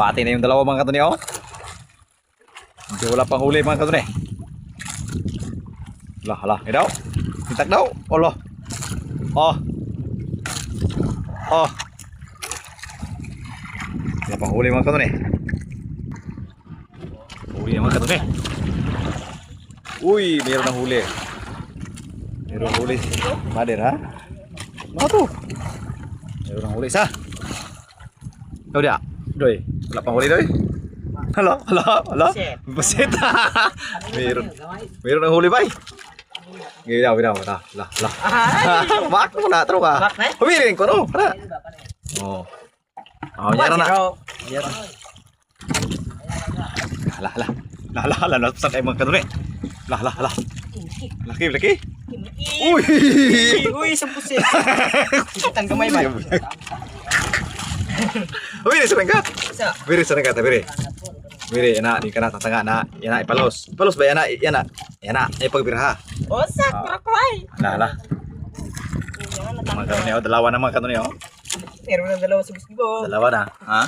Bati na yung dalawa mga katuni oh. Hindi wala pang huli mga katuni. Hala, daw. Tintak daw. Olo. Oh. Wala pang huli mga katuni. Huli na mga katuni. Uy, mayroon ng huli. Mayroon huli. Mader ha? Ano to? Mayroon ng huli isa. Ikaw dia. Doy. Wala pang huli doy. Hala. Basit. Mayroon ng huli bay. Gidaw. Lah. Mak mo na tro ka. Pumili ko no. Para. Oh. Nyara na. Hala. Nasan ay mga kanuni. Lah. Laki. Uy, sampusin. Kitang gamay ba? Biri sering kata biri. Biri enak di kana tatanga na yana ipalos. Palos ba yana ay pagbiraha. Osak krokoy. Lah. Mga kanuni oh, dalawa na mga kanuni oh. Pero na dalawa sa bisbo. Dalawa na, ha?